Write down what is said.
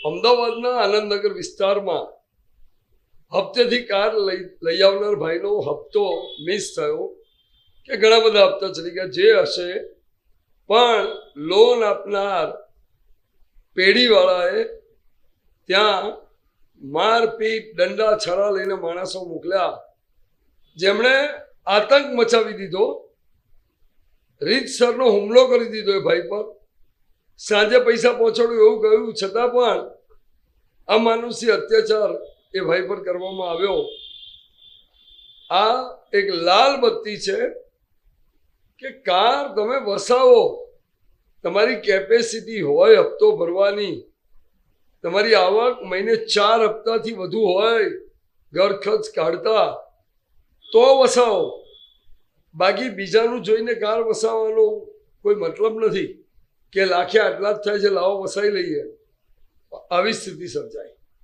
અમદાવાદના આનંદનગર વિસ્તારમાં હપ્તેથી કાર લઈ આવનાર ભાઈનો હપ્તો મિસ થયો કે ઘણા બધા હપ્તા ચડી ગયા જે હશે, પણ લોન આપનાર પેઢીવાળાએ ત્યાં મારપીટ દંડા છરા લઈને માણસો મોકલ્યા, જેમણે આતંક મચાવી દીધો, રીતસરનો હુમલો કરી દીધો એ ભાઈ પર. સાંજે પૈસા પહોંચાડું એવું કહ્યું છતાં પણ અમાનુષી અત્યાચાર એ ભાઈ પર કરવામાં આવ્યો. આ એક લાલ બત્તી છે કે કાર તમે વસાવો, તમારી કેપેસિટી હોય હપ્તો ભરવાની, તમારી આવક મહિને 4 હપ્તાથી વધુ હોય ઘર ખર્ચ કાઢતા, તો વસાવો. બાકી બીજાનું જોઈને કાર વસાવવાનો કોઈ મતલબ નથી કે લાખે આટલા જ થાય છે, લાવો વસાવી લઈએ. આવી સ્થિતિ સર્જાય.